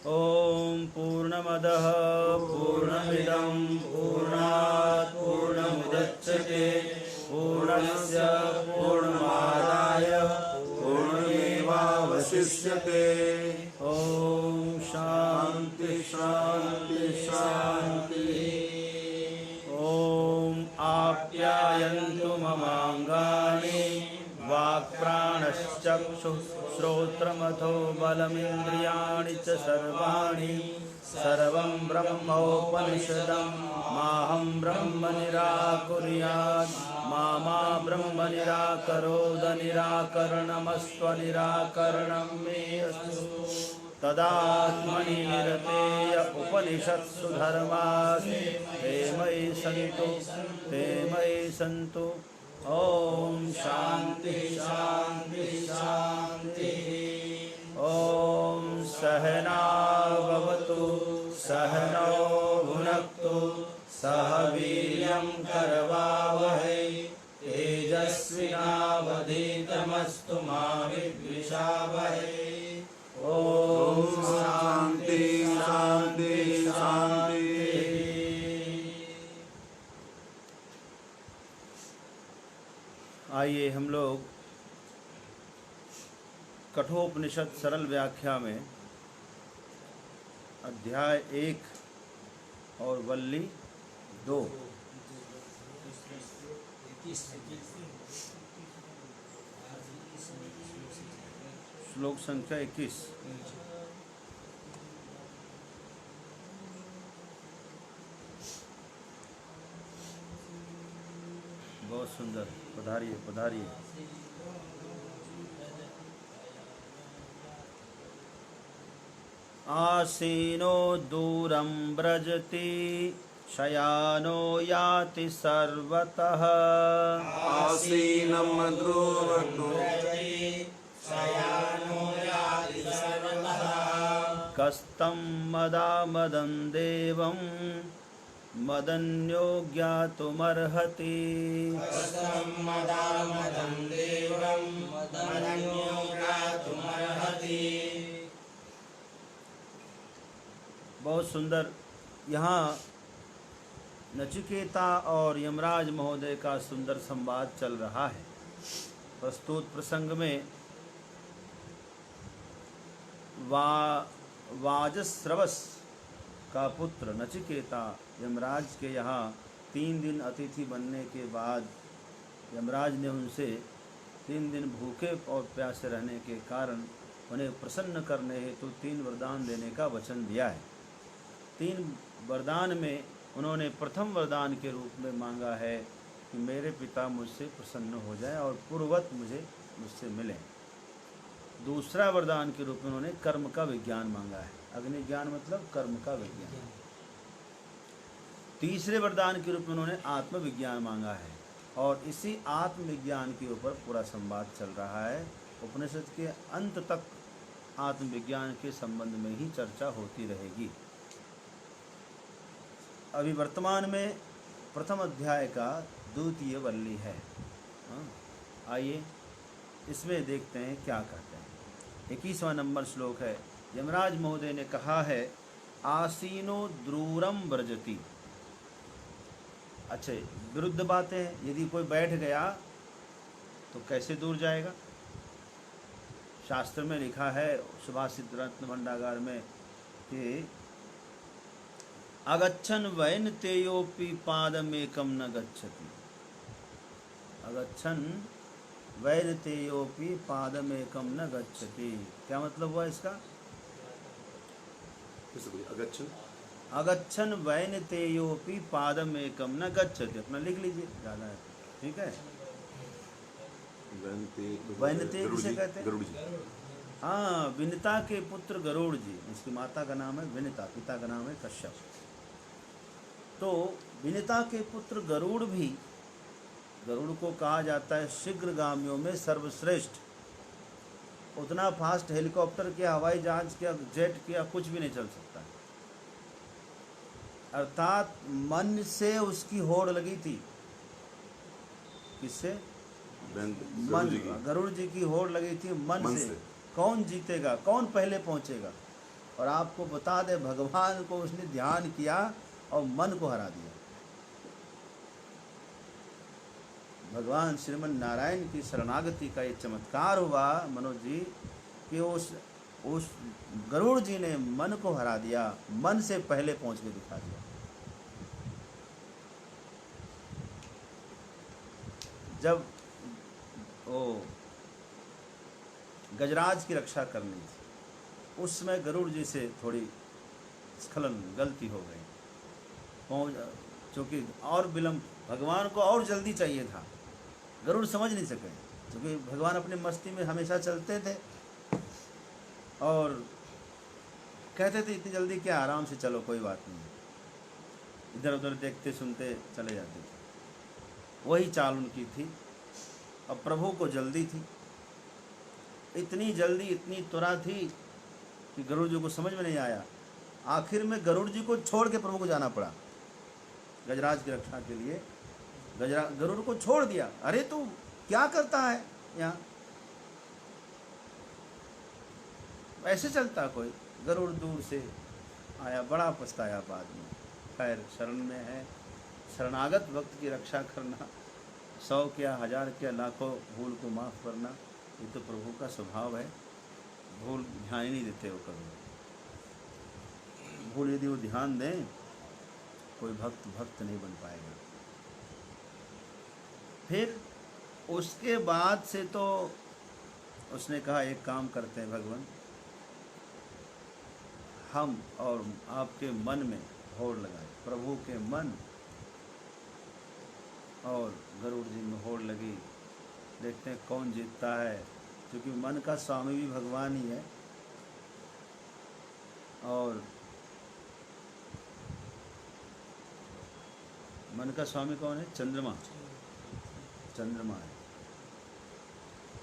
ॐ पूर्णमदः पूर्णमिदं पूर्णात् पूर्णमुदच्यते पूर्णस्य पूर्णमादाय पूर्णमेवावशिष्यते। ॐ शान्ति शान्ति शान्ति। ॐ आप्यायन्तु ममाङ्गानि वाक्प्राणश्चक्षुः श्रोत्रमथो बलमिन्द्रियाणि च सर्वाणि सर्वं ब्रह्मोपनिषदं माहं ब्रह्म निराकुर्यात् मा ब्रह्म निराकरोद निराकरणमस्त्वनिराकरणं मे अस्तु। तदात्मनि निरतेय उपनिषत्सु धर्मासु ते मयि सन्तु। ॐ शान्ति शान्ति शान्ति। ॐ सहनाववतु सहनौ भुनक्तु सह वीर्यं करवावहै तेजस्विनावधीतमस्तु मा विद्विषावहै। ॐ शान्ति शान्ति शान्ति। आइए हम लोग कठोपनिषद सरल व्याख्या में अध्याय 1 और वल्ली 2 श्लोक संख्या 21 बहुत सुंदर। पधारिए पधारिए। आसीनो दूरं व्रजति शयानो याति सर्वतः। आसीनं दूरं कस्तं मदामदं देवं मदन्यो ज्ञातुमर्हति। बहुत सुंदर। यहाँ नचिकेता और यमराज महोदय का सुंदर संवाद चल रहा है। प्रस्तुत प्रसंग में वाजस्रवस का पुत्र नचिकेता यमराज के यहाँ 3 दिन अतिथि बनने के बाद यमराज ने उनसे 3 दिन भूखे और प्यासे रहने के कारण उन्हें प्रसन्न करने हेतु 3 वरदान देने का वचन दिया है। 3 वरदान में उन्होंने प्रथम वरदान के रूप में मांगा है कि मेरे पिता मुझसे प्रसन्न हो जाए और पूर्ववत मुझसे मिलें। दूसरा वरदान के रूप में उन्होंने कर्म का विज्ञान मांगा है। अग्नि ज्ञान मतलब कर्म का विज्ञान। तीसरे वरदान के रूप में उन्होंने आत्मविज्ञान मांगा है और इसी आत्मविज्ञान के ऊपर पूरा संवाद चल रहा है। उपनिषद के अंत तक आत्मविज्ञान के संबंध में ही चर्चा होती रहेगी। अभी वर्तमान में प्रथम अध्याय का 2वीं वल्ली है। आइए इसमें देखते हैं क्या कहते हैं। 21वां नंबर श्लोक है। यमराज महोदय ने कहा है आसीनो द्रूरम व्रजति। अच्छे विरुद्ध बातें हैं। यदि कोई बैठ गया तो कैसे दूर जाएगा। शास्त्र में लिखा है सुभाषित रत्न भंडागार में कि अगच्छन वैन तेयोपि पादमेकम न गच्छति। अगच्छन वैन तेयोपि पादमेकम न गच्छति। क्या मतलब हुआ इसका। अगच्छन वैन तेयोपि पादमेकम न गच्छति। अपना लिख लीजिए, ज़्यादा है। ठीक है। वैनते किसे कहते हैं। हाँ, विनिता के पुत्र गरुड़ जी। इसकी माता का नाम है विनिता, पिता का नाम है कश्यप। तो विनिता के पुत्र गरुड़ भी, गरुड़ को कहा जाता है शीघ्रगामियों में सर्वश्रेष्ठ। उतना फास्ट हेलीकॉप्टर के, हवाई जहाज के, जेट के कुछ भी नहीं चल सकता। अर्थात मन से उसकी होड़ लगी थी। किससे। मन, गरुड़ जी की होड़ लगी थी मन से। कौन जीतेगा, कौन पहले पहुंचेगा। और आपको बता दे, भगवान को उसने ध्यान किया और मन को हरा दिया। भगवान श्रीमन नारायण की शरणागति का ये चमत्कार हुआ मनोज जी कि उस गरुड़ जी ने मन को हरा दिया, मन से पहले पहुंच के दिखा दिया। जब वो गजराज की रक्षा करनी थी, उस समय गरुड़ जी से थोड़ी स्खलन गलती हो गई, पहुंच चूँकि और विलम्ब, भगवान को और जल्दी चाहिए था, गरुड़ समझ नहीं सके, क्योंकि भगवान अपनी मस्ती में हमेशा चलते थे और कहते थे इतनी जल्दी क्या, आराम से चलो, कोई बात नहीं, इधर उधर देखते सुनते चले जाते थे। वही चाल उनकी थी। अब प्रभु को जल्दी थी, इतनी जल्दी, इतनी त्वरा थी कि गरुड़ जी को समझ में नहीं आया। आखिर में गरुड़ जी को छोड़ के प्रभु को जाना पड़ा गजराज की रक्षा के लिए। गरुड़ को छोड़ दिया। अरे तू क्या करता है यहाँ, ऐसे चलता कोई? गरुड़ दूर से आया, बड़ा पछताया बाद में। खैर शरण में है, शरणागत भक्त की रक्षा करना, 100 क्या 1000 क्या लाखों भूल को माफ़ करना, ये तो प्रभु का स्वभाव है। भूल ध्यान ही नहीं देते वो कभी। भूल यदि वो ध्यान दें, कोई भक्त नहीं बन पाएगा। फिर उसके बाद से तो उसने कहा एक काम करते हैं भगवान, हम और आपके मन में होड़ लगाए। प्रभु के मन और गरुड़ जी में होड़ लगी, देखते हैं कौन जीतता है, क्योंकि मन का स्वामी भी भगवान ही है। और मन का स्वामी कौन है? चंद्रमा है।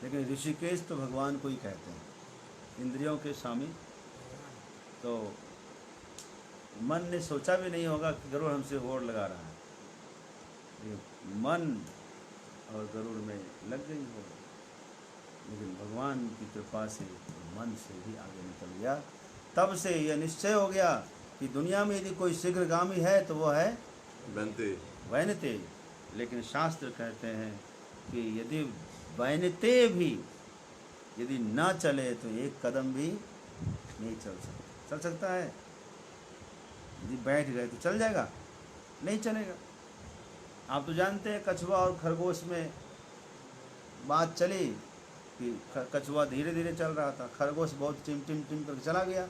लेकिन ऋषिकेश तो भगवान को ही कहते हैं, इंद्रियों के स्वामी। तो मन ने सोचा भी नहीं होगा कि गरुड़ हमसे होड़ लगा रहा है, ये मन और गरुड़ में लग गई होड़। लेकिन भगवान की कृपा से मन से भी आगे निकल गया। तब से यह निश्चय हो गया कि दुनिया में यदि कोई शीघ्रगामी है तो वो है वैनते। लेकिन शास्त्र कहते हैं कि यदि वैनते भी यदि ना चले तो एक कदम भी नहीं चल सकता है। यदि बैठ गए तो चल जाएगा, नहीं चलेगा। आप तो जानते हैं कछुआ और खरगोश में बात चली कि कछुआ धीरे धीरे चल रहा था, खरगोश बहुत टिम करके चला गया।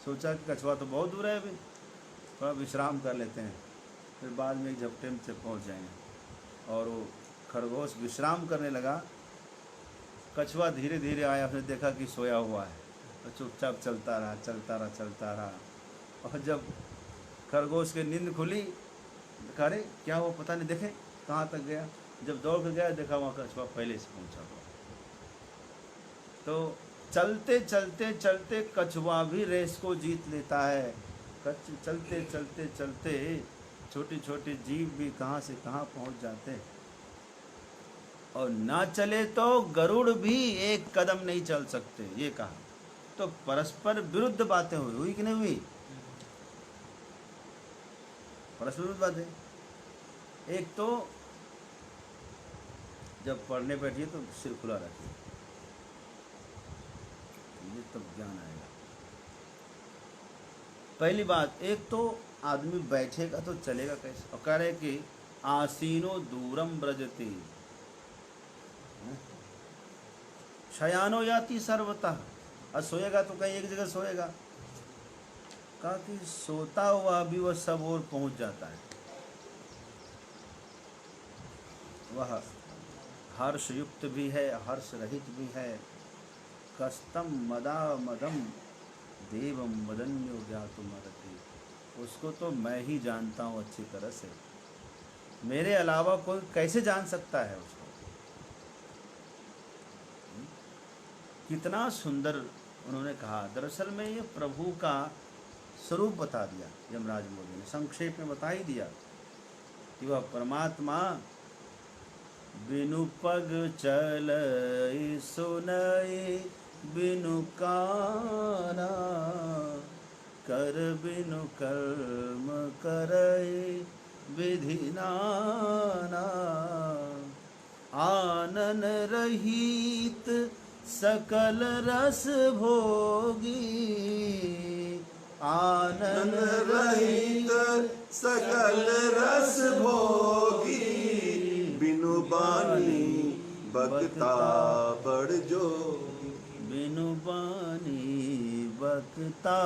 सोचा कि कछुआ तो बहुत दूर है, अभी थोड़ा विश्राम कर लेते हैं, फिर बाद में एक झपटे में से पहुँच जाएंगे। और वो खरगोश विश्राम करने लगा, कछुआ धीरे धीरे आया, उसने देखा कि सोया हुआ है, तो चुपचाप चलता रहा। और जब खरगोश की नींद खुली, अरे क्या हुआ पता नहीं, देखे कहाँ तक गया। जब दौड़ कर गया, देखा वहाँ कछुआ पहले से पहुँचा हुआ। तो चलते कछुआ भी रेस को जीत लेता है। चलते छोटे जीव भी कहाँ से कहाँ पहुँच जाते हैं। और ना चले तो गरुड़ भी एक कदम नहीं चल सकते, ये कहा। तो परस्पर विरुद्ध बातें हुई कि नहीं हुई? परस्पर विरुद्ध बातें। एक तो जब पढ़ने बैठिए तो सिर खुला रखिए, ये तब ज्ञान आएगा। पहली बात, एक तो आदमी बैठेगा तो चलेगा कैसे? और कह रहे कि आसीनो दूरम ब्रजते शयानो याति सर्वतः। और सोएगा तो कहीं एक जगह सोएगा। कहा कि सोता हुआ भी वह सब ओर पहुंच जाता है। वह हर्ष युक्त भी है, हर्ष रहित भी है। कस्तम मदा मदम देवम मदन्यो ज्ञातुम अर्हति। उसको तो मैं ही जानता हूँ अच्छी तरह से, मेरे अलावा कोई कैसे जान सकता है उसको। कितना सुंदर उन्होंने कहा। दरअसल में ये प्रभु का स्वरूप बता दिया यमराज मोदी ने, संक्षेप में बता ही दिया कि वह परमात्मा बिनु पग चल सुनई बिनु काना कर बिनु कर्म करई विधि नाना। आनन रहित सकल रस भोगी, आनन रहित सकल रस भोगी, बिनु बानी बक्ता बड़ जोगी। बिनु बानी बक्ता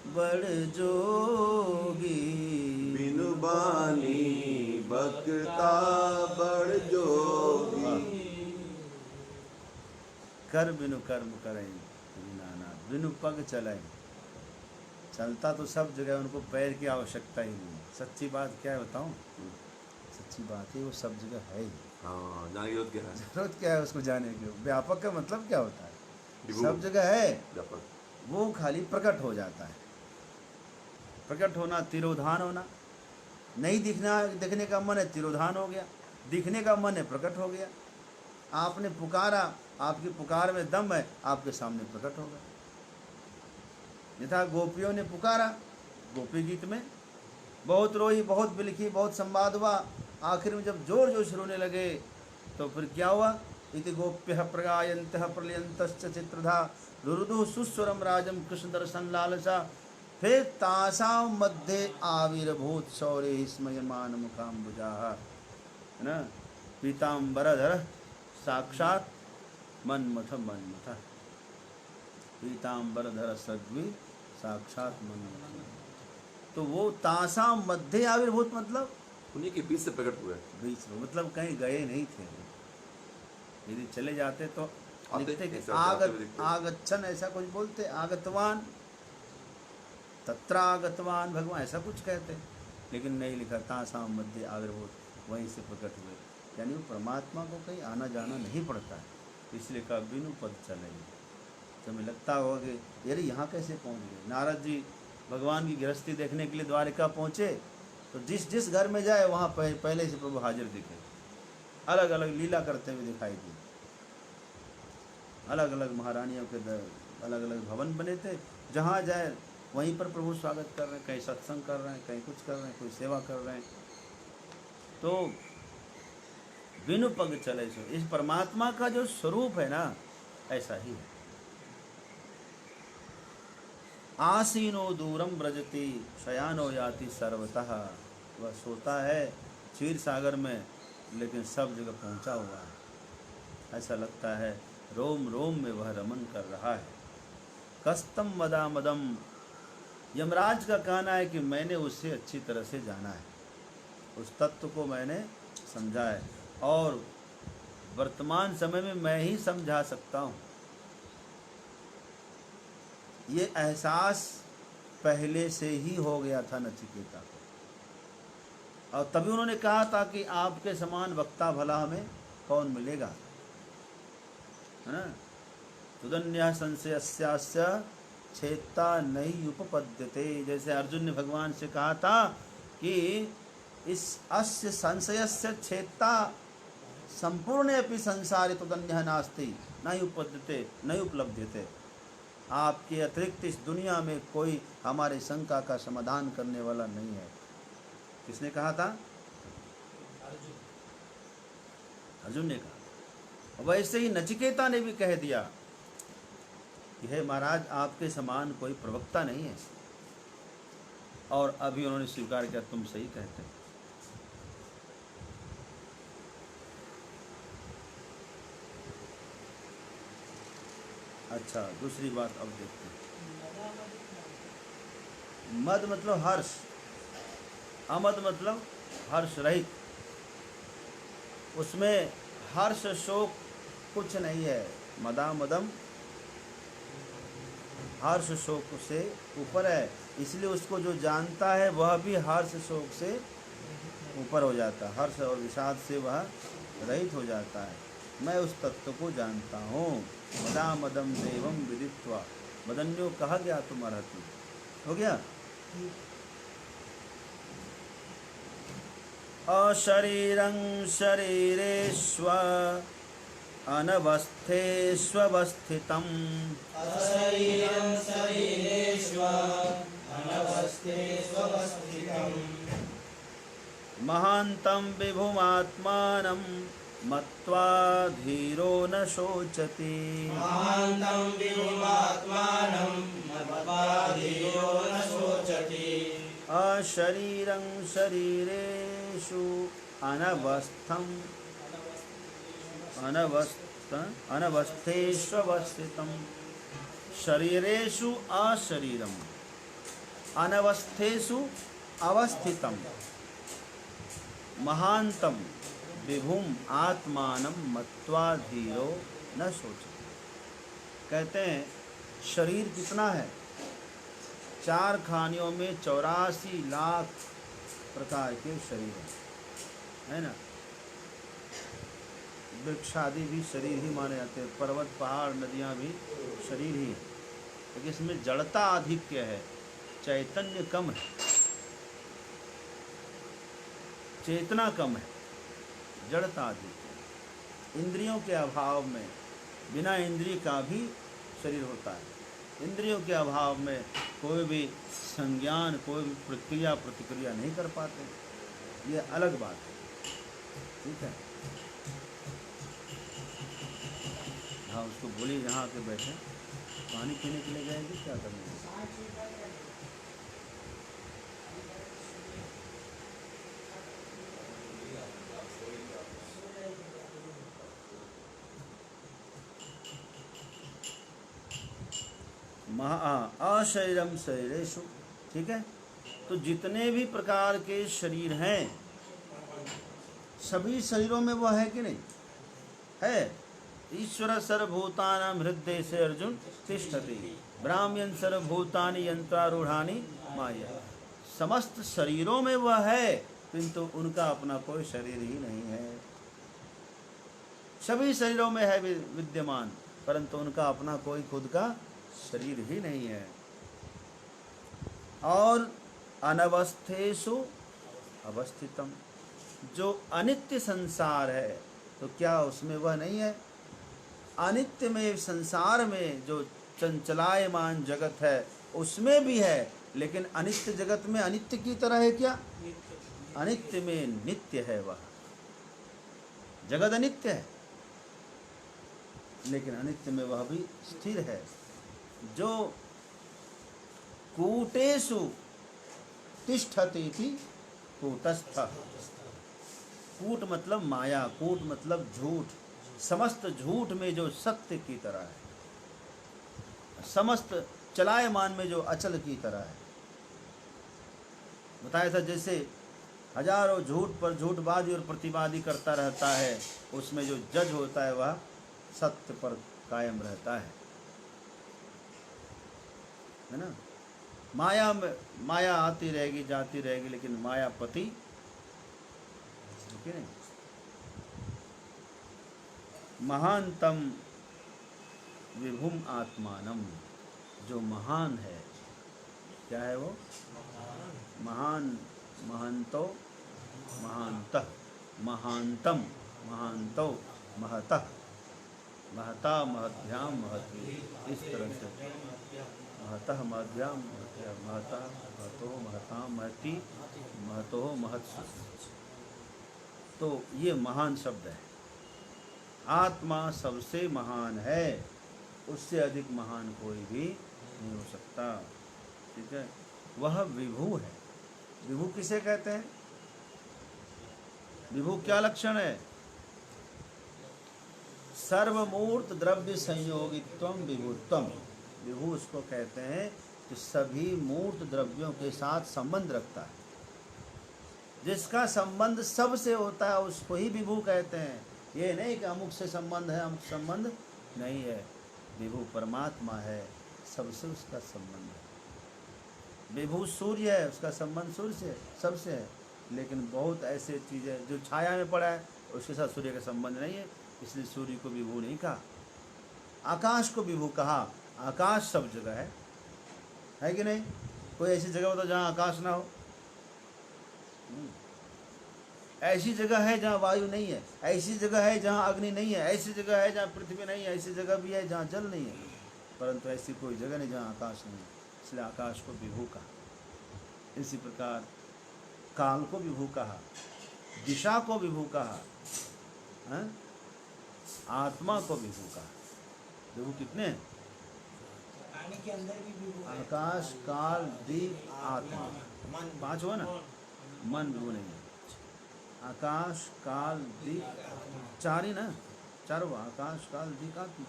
बड़ जोगी, बिनु बानी बक्ता बड़ जोगी। कर बिनु कर्म करें नाना, बिनु पग चलें। चलता तो सब जगह, उनको पैर की आवश्यकता ही नहीं। सच्ची बात क्या है बताऊं? सच्ची बात है वो सब जगह है ही। हाँ, जाने की जरूरत क्या है? जरूरत क्या है उसको जाने की? व्यापक का मतलब क्या होता है? विभू। सब जगह है, व्यापक। वो खाली प्रकट हो जाता है। प्रकट होना, तिरोधान होना। नहीं दिखना, दिखने का मन है, तिरोधान हो गया। दिखने का मन है, प्रकट हो गया। आपने पुकारा, आपकी पुकार में दम है, आपके सामने प्रकट होगा। यथा गोपियों ने पुकारा, गोपी गीत में बहुत रोई, बहुत बिलखी, बहुत संवाद हुआ। आखिर में जब जोर जोर से रोने लगे तो फिर क्या हुआ? इति गोप्यः प्रगायन्तः प्रलयन्तश्च चित्रधा रुरुदुः सुस्वरम राजम कृष्ण दर्शन लालसा। फिर तासां मध्ये आविर्भूत शौर्य स्मयमान मुखाम्बुजाः, है ना? पीताम्बरधर साक्षात मन्मथ मन्मथ, पीताम्बरधर सद्वी साक्षात मन्मथ। तो वो तासां मध्य आविर्भूत मतलब उन्हीं के बीच से प्रकट हुए। बीच में, मतलब कहीं गए नहीं थे। यदि चले जाते तो लिखते कि आगच्छन, ऐसा कुछ बोलते, आगतवान, तत्रागतवान भगवान, ऐसा कुछ कहते। लेकिन नहीं लिखा, तासां मध्य आविर्भूत, वहीं से प्रकट हुए। यानी वो परमात्मा को कहीं आना जाना नहीं पड़ता है, इसलिए कहा बिनु पद चले। तो हमें लगता होगा कि यार यहाँ कैसे पहुँच गए। नारद जी भगवान की गृहस्थी देखने के लिए द्वारिका पहुँचे, तो जिस जिस घर में जाए वहाँ पहले से प्रभु हाजिर दिखे। अलग अलग लीला करते हुए दिखाई दी। अलग अलग महारानियों के अलग अलग भवन बने थे, जहाँ जाए वहीं पर प्रभु स्वागत कर रहे हैं। कहीं सत्संग कर रहे हैं, कहीं कुछ कर रहे हैं, कोई सेवा कर रहे हैं। तो बिनु पग चले सो, इस परमात्मा का जो स्वरूप है ना, ऐसा ही है। आसीनो दूरम व्रजति शयानो याति सर्वतः। वह सोता है क्षीर सागर में, लेकिन सब जगह पहुंचा हुआ है। ऐसा लगता है रोम रोम में वह रमन कर रहा है। कस्तम मदा मदम, यमराज का कहना है कि मैंने उसे अच्छी तरह से जाना है, उस तत्व को मैंने समझा है, और वर्तमान समय में मैं ही समझा सकता हूँ। ये एहसास पहले से ही हो गया था नचिकेता को, और तभी उन्होंने कहा था कि आपके समान वक्ता भला हमें कौन मिलेगा, है ना? तुदन्यः संशयस्यास्य छेत्ता नही उपपद्यते। जैसे अर्जुन ने भगवान से कहा था कि इस अस्य संशयस्य छेत्ता संपूर्ण अपि संसारे तुदन्यः नास्ति नहीं उपपद्यते नहीं उपलब्ध्यते। आपके अतिरिक्त इस दुनिया में कोई हमारे शंका का समाधान करने वाला नहीं है। किसने कहा था? अर्जुन ने कहा। वैसे ही नचिकेता ने भी कह दिया कि हे महाराज, आपके समान कोई प्रवक्ता नहीं है। और अभी उन्होंने स्वीकार किया, तुम सही कहते हैं। अच्छा, दूसरी बात अब देखते हैं। मद मतलब हर्ष, अमद मतलब हर्ष रहित। उसमें हर्ष शोक कुछ नहीं है। मदा मदम हर्ष शोक से ऊपर है, इसलिए उसको जो जानता है वह भी हर्ष शोक से ऊपर हो जाता है। हर्ष और विषाद से वह रहित हो जाता है। मैं उस तत्व को जानता हूँ। मदा मदम देवम विदित्वा, मदन्यो कहा गया तुम अर्हति। हो गया। अशरीरं शरीरेष्व अनवस्थेष्वस्थितम्, अशरीरं शरीरेष्व महान्तं विभुमात्मानं मत्वा धीरो न शोचति। महान्तं विभुमात्मानं मत्वा धीरो न शोचति। अशरीरं शरीरेषु अनवस्थम् अनवस्थेष्वस्थितं। शरीरेषु अशरीरम अनवस्थेषु अवस्थितम महांतम विभुम आत्मानं मत्वा धीरो न सोचते। कहते हैं शरीर कितना है? 4 खानियों में 84 लाख प्रकार के शरीर है ना। वृक्ष आदि भी शरीर ही माने जाते हैं, पर्वत पहाड़ नदियाँ भी शरीर ही है, लेकिन इसमें जड़ता आधिक्य है, चैतन्य कम है, चेतना कम है, जड़ता अधिक है। इंद्रियों के अभाव में बिना इंद्रिय का भी शरीर होता है। इंद्रियों के अभाव में कोई भी संज्ञान, कोई भी प्रक्रिया प्रतिक्रिया नहीं कर पाते, ये अलग बात है। ठीक है, हाँ उसको बोलिए यहाँ आके बैठे, पानी पीने के लिए जाएंगे, क्या करेंगे? अशरीरम शरीरेषु। ठीक है, तो जितने भी प्रकार के शरीर हैं सभी शरीरों में वह है कि नहीं है? ईश्वर सर्वभूतानां हृदय से अर्जुन तिष्ठति ब्राह्मण सर्वभूतानि यंत्रारूढ़ानि माया। समस्त शरीरों में वह है, किंतु उनका अपना कोई शरीर ही नहीं है। सभी शरीरों में है विद्यमान, परंतु उनका अपना कोई खुद का शरीर ही नहीं है। और अनवस्थेषु अवस्थितम, जो अनित्य संसार है तो क्या उसमें वह नहीं है? अनित्य में, संसार में जो चंचलायमान जगत है उसमें भी है, लेकिन अनित्य जगत में अनित्य की तरह है क्या? अनित्य में नित्य है। वह जगत अनित्य है, लेकिन अनित्य में वह भी स्थिर है। जो कूटेषु तिष्ठति इति कूटस्थ। कूट मतलब माया, कूट मतलब झूठ। समस्त झूठ में जो सत्य की तरह है, समस्त चलायमान में जो अचल की तरह है। बताया था जैसे हजारों झूठ पर झूठबाजी और प्रतिवादी करता रहता है, उसमें जो जज होता है वह सत्य पर कायम रहता है ना। माया में माया आती रहेगी जाती रहेगी, लेकिन मायापति ठीक है। महानतम विभुम आत्मानम, जो महान है, क्या है वो? महान, महंतो महांतः, महांतम महांतो महतः, महता महभ्याम महती, इस तरह से महतः महभ्याम महता महतो महता महती महतो महत्सु। तो ये महान शब्द है। आत्मा सबसे महान है, उससे अधिक महान कोई भी नहीं हो सकता। ठीक है, वह विभु है। विभु किसे कहते हैं? विभु क्या लक्षण है? सर्वमूर्त द्रव्य संयोगित्वम विभुत्वम। विभु उसको कहते हैं जो सभी मूर्त द्रव्यों के साथ संबंध रखता है। जिसका संबंध सबसे होता है उसको ही विभु कहते हैं। ये नहीं कि अमुक से संबंध है, अमुक संबंध नहीं है। विभु परमात्मा है, सबसे उसका संबंध है। विभु सूर्य है, उसका संबंध सूर्य से सबसे है, लेकिन बहुत ऐसे चीज़ें जो छाया में पड़ा है उसके साथ सूर्य का संबंध नहीं है, इसलिए सूर्य को विभु नहीं कहा। आकाश को विभु कहा। आकाश सब जगह है कि नहीं? कोई ऐसी जगह बताओ जहाँ आकाश ना हो? ऐसी जगह है जहाँ वायु नहीं है, ऐसी जगह है जहाँ अग्नि नहीं है, ऐसी जगह है जहाँ पृथ्वी नहीं है, ऐसी जगह भी है जहाँ जल नहीं है, परंतु ऐसी कोई जगह नहीं जहाँ आकाश नहीं है, इसलिए आकाश को विभु कहा। इसी प्रकार काल को विभु कहा। दिशा को विभू कहा, हैं? आत्मा को विभू कहा। विभू कितने हैं? पानी के अंदर भी विभू है। आकाश काल दीप आत्मा, मन 5 हुआ ना। मन विभू नहीं है। आकाश काल दीप 4 ही ना, 4 हुआ। आकाश काल दीप आत्मा,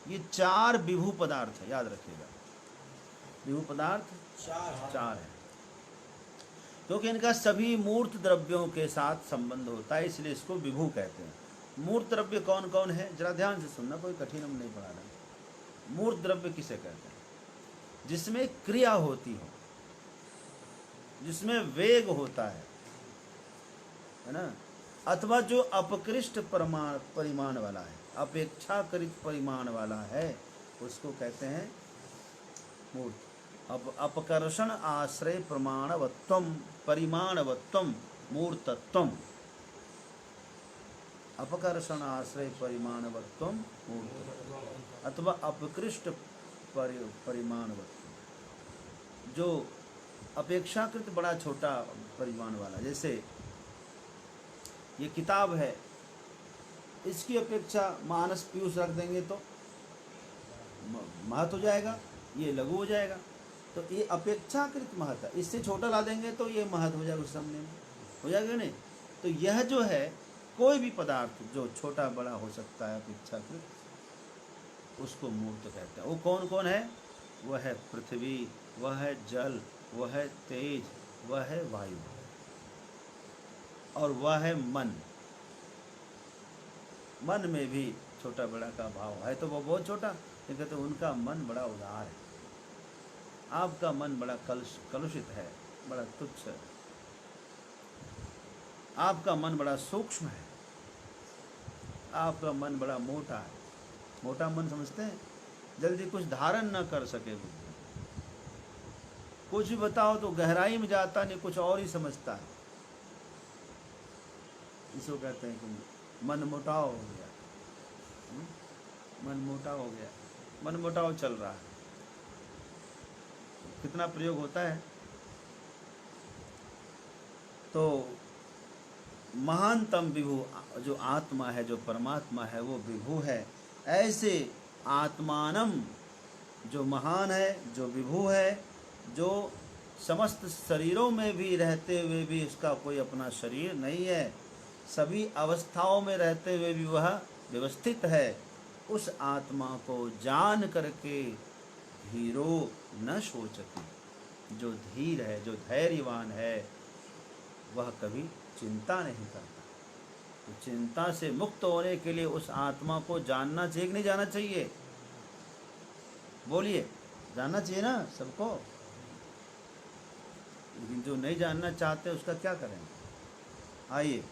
ये 4 विभू पदार्थ है, याद रखिएगा। विभू पदार्थ 4 है, क्योंकि इनका सभी मूर्त द्रव्यों के साथ संबंध होता है, इसलिए इसको विभू कहते हैं। मूर्त द्रव्य कौन कौन है, जरा ध्यान से सुनना, कोई कठिन हम नहीं पढ़ा रहे। मूर्त द्रव्य किसे कहते हैं? जिसमें क्रिया होती हो, जिसमें वेग होता है ना, अथवा जो अपकृष्ट परिमाण वाला है, अपेक्षाकृत परिमाण वाला है, उसको कहते हैं मूर्त। अपकर्षण आश्रय प्रमाणवत्वम परिमाणवत्वम मूर्तत्वम। अपकर्षण आश्रय परिमाणवत्वम मूर्तत्वम, अथवा अपकृष्ट परिमाणवत्वम, जो अपेक्षाकृत बड़ा छोटा परिमाण वाला। जैसे ये किताब है, इसकी अपेक्षा मानस पीयूष रख देंगे तो महत हो जाएगा, ये लघु हो जाएगा। तो ये अपेक्षाकृत महत है, इससे छोटा ला देंगे तो ये महत हो जाएगा, उस सामने में हो जाएगा नहीं। तो यह जो है, कोई भी पदार्थ जो छोटा बड़ा हो सकता है अपेक्षाकृत, उसको मूर्त कहते हैं। वो कौन कौन है? वह है पृथ्वी, वह है जल, वह है तेज, वह है वायु, और वह है मन। मन में भी छोटा बड़ा का भाव है, तो वो बहुत छोटा, लेकिन तो उनका मन बड़ा उदार है। आपका मन बड़ा कलुषित है, बड़ा तुच्छ है। आपका मन बड़ा सूक्ष्म है, आपका मन बड़ा मोटा है। मोटा मन समझते हैं, जल्दी कुछ धारण न कर सके बुद्धि। कुछ भी बताओ तो गहराई में जाता नहीं, कुछ और ही समझता है। इसको कहते हैं कि मन मोटाव हो गया। मन मोटा हो गया, मन मोटाव चल रहा है। कितना प्रयोग होता है। तो महानतम विभु जो आत्मा है, जो परमात्मा है, वो विभु है। ऐसे आत्मानम, जो महान है, जो विभु है, जो समस्त शरीरों में भी रहते हुए भी उसका कोई अपना शरीर नहीं है, सभी अवस्थाओं में रहते हुए भी वह व्यवस्थित है, उस आत्मा को जान करके धीरो न शोचति। जो धीर है, जो धैर्यवान है, वह कभी चिंता नहीं करता। तो चिंता से मुक्त होने के लिए उस आत्मा को जानना चाहिए कि नहीं जानना चाहिए? बोलिए, जानना चाहिए ना सबको। लेकिन जो नहीं जानना चाहते उसका क्या करें? आइए,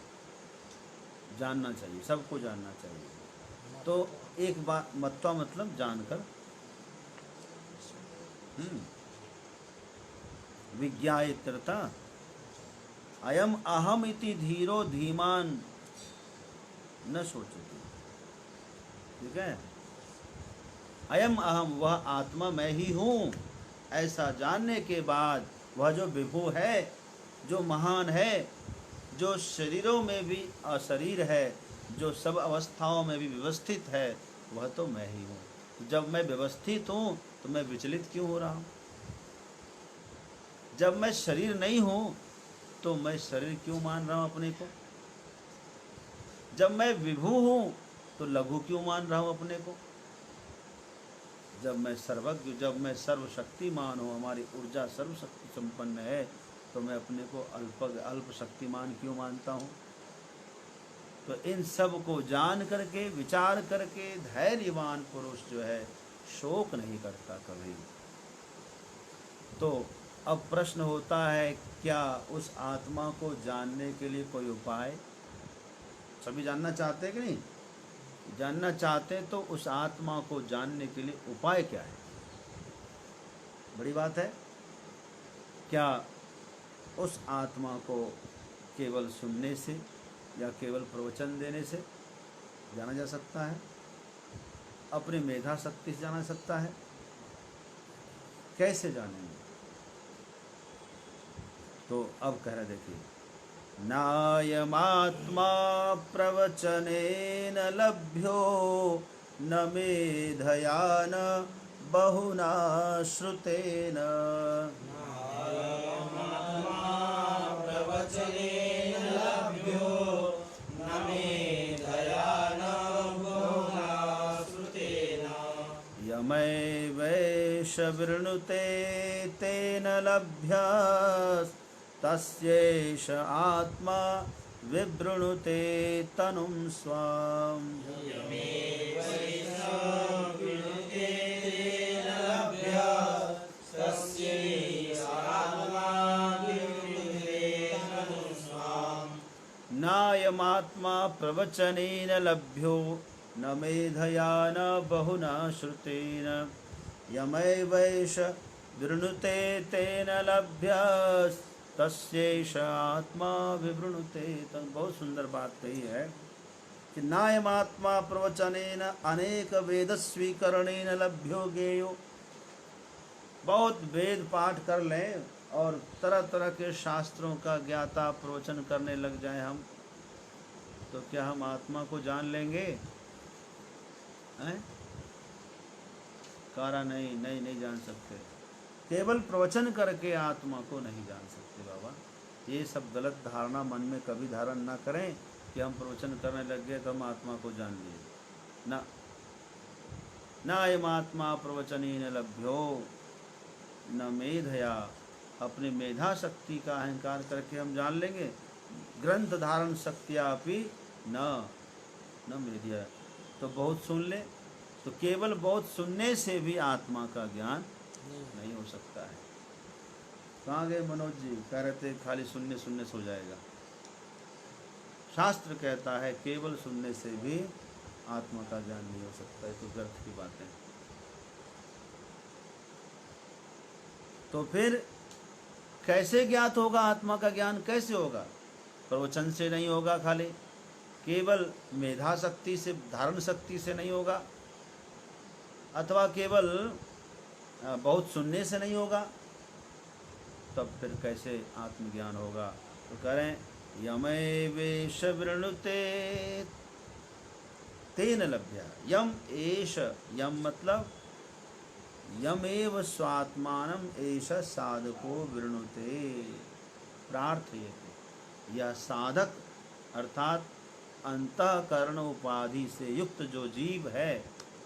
जानना चाहिए, सबको जानना चाहिए। तो एक बात, मत्वा मतलब जानकर, विज्ञायत्रता अयम अहम इति धीरो धीमान न सोचती। ठीक है, अयम अहम, वह आत्मा मैं ही हूँ, ऐसा जानने के बाद वह जो विभु है, जो महान है, जो शरीरों में भी अशरीर है, जो सब अवस्थाओं में भी व्यवस्थित है, वह तो मैं ही हूँ। जब मैं व्यवस्थित हूँ तो मैं विचलित क्यों हो रहा हूँ? जब मैं शरीर नहीं हूँ तो मैं शरीर क्यों मान रहा हूँ अपने को? जब मैं विभु हूँ तो लघु क्यों मान रहा हूँ अपने को? जब मैं सर्वज्ञ, जब मैं सर्वशक्तिमान हूँ, हमारी ऊर्जा सर्वशक्ति संपन्न है, तो मैं अपने को अल्प शक्तिमान क्यों मानता हूँ? तो इन सब को जान करके, विचार करके धैर्यवान पुरुष जो है शोक नहीं करता कभी। तो अब प्रश्न होता है, क्या उस आत्मा को जानने के लिए कोई उपाय? सभी जानना चाहते हैं कि नहीं? जानना चाहते हैं तो उस आत्मा को जानने के लिए उपाय क्या है? बड़ी बात है। क्या उस आत्मा को केवल सुनने से या केवल प्रवचन देने से जाना जा सकता है? अपनी मेधा शक्ति से जाना सकता है? कैसे जानेंगे? तो अब कह रहे, देखिए, नायमात्मा प्रवचनेन लभ्यो न मेधया न बहुना श्रुतेन। प्रवचनेन लभ्यो न मेधया न बहुना श्रुतेन। यमैवैष वृणुते तेन लभ्यस्तस्यैष आत्मा विवृणुते तनुं स्वाम्। नायमात्मा प्रवचनेन लभ्यो न मेधया न बहुना श्रुतेन। यमैवैष वृणुते तेन लभ्यस्तस्यैष आत्मा विवृणुते तन्। बहुत सुंदर बात कही है कि नायमात्मा प्रवचनेन अनेक वेद स्वीकरणेन लभ्यो ज्ञेयो। बहुत वेद पाठ कर लें और तरह तरह के शास्त्रों का ज्ञाता प्रवचन करने लग जाएं हम, तो क्या हम आत्मा को जान लेंगे? हैं? कारा नहीं जान सकते। केवल प्रवचन करके आत्मा को नहीं जान सकते बाबा। ये सब गलत धारणा मन में कभी धारण ना करें कि हम प्रवचन करने लग गए तो हम आत्मा को जान लिए ना। ना अयम आत्मा प्रवचनेन लभ्यो न मेधया। अपनी मेधा शक्ति का अहंकार करके हम जान लेंगे। ग्रंथ धारण शक्तिया अपि न मेधिया। तो बहुत सुन ले, तो केवल बहुत सुनने से भी आत्मा का ज्ञान नहीं हो सकता है। कहाँ गए मनोज जी? कह रहे थे खाली सुनने सुनने से हो जाएगा। शास्त्र कहता है केवल सुनने से भी आत्मा का ज्ञान नहीं हो सकता है। तो व्यर्थ की बातें। तो फिर कैसे ज्ञात होगा? आत्मा का ज्ञान कैसे होगा? प्रवचन से नहीं होगा, खाली केवल मेधा शक्ति से, धारण शक्ति से नहीं होगा, अथवा केवल बहुत सुनने से नहीं होगा। तब फिर कैसे आत्मज्ञान होगा? तो करें यमैवेश वृणुते तेन लभ्या। यम एष, यम मतलब यमेव स्वात्मानम एष साधको वृणुते प्रार्थयते। यह साधक अर्थात अंतःकरण उपाधि से युक्त जो जीव है,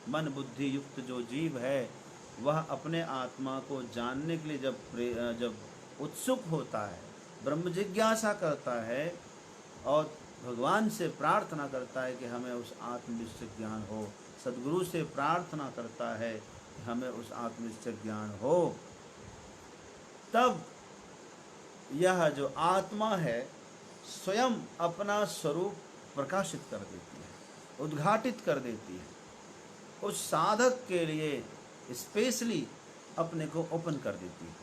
मन बुद्धि युक्त जो जीव है, वह अपने आत्मा को जानने के लिए जब उत्सुक होता है, ब्रह्म जिज्ञासा करता है और भगवान से प्रार्थना करता है कि हमें उस आत्मनिश्चित ज्ञान हो, सद्गुरु से प्रार्थना करता है कि हमें उस आत्मनिश्चित ज्ञान हो, तब यह जो आत्मा है स्वयं अपना स्वरूप प्रकाशित कर देती है, उद्घाटित कर देती है। उस साधक के लिए स्पेशली अपने को ओपन कर देती है,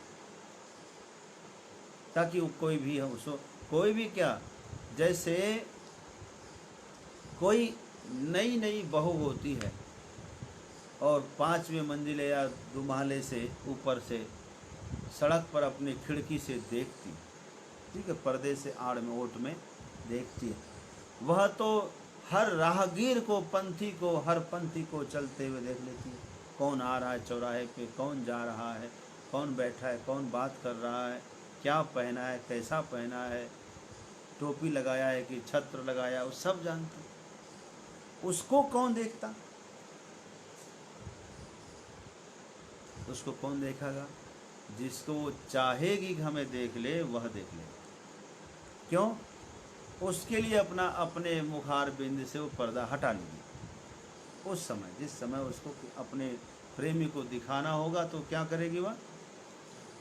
ताकि वो कोई भी हो, उसको कोई भी क्या, जैसे कोई नई बहू होती है और 5वें मंजिले या 2 महले से ऊपर से सड़क पर अपनी खिड़की से देखती, ठीक है, पर्दे से आड़ में ओट में देखती है, वह तो हर राहगीर को, पंथी को, हर पंथी को चलते हुए देख लेती है। कौन आ रहा है चौराहे पे, कौन जा रहा है, कौन बैठा है, कौन बात कर रहा है, क्या पहना है, कैसा पहना है, टोपी लगाया है कि छत्र लगाया, वो सब जानती। उसको कौन देखता? उसको कौन देखेगा? जिसको वो चाहेगी कि हमें देख ले, वह देख ले। क्यों? उसके लिए अपने मुखार बिंद से वो पर्दा हटा लेगी। उस समय, जिस समय उसको अपने प्रेमी को दिखाना होगा, तो क्या करेगी वह?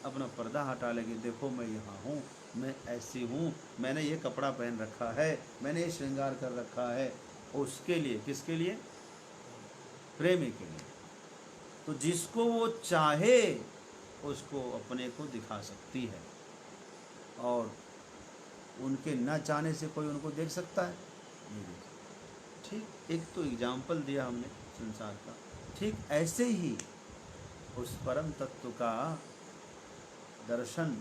अपना पर्दा हटा लेगी। देखो मैं यहाँ हूँ, मैं ऐसी हूँ, मैंने ये कपड़ा पहन रखा है, मैंने ये श्रृंगार कर रखा है। उसके लिए, किसके लिए? प्रेमी के लिए। तो जिसको वो चाहे उसको अपने को दिखा सकती है, और उनके न चाहने से कोई उनको देख सकता है? नहीं देख सकता। ठीक, एक तो एग्जाम्पल दिया हमने संसार का। ठीक ऐसे ही उस परम तत्व का दर्शन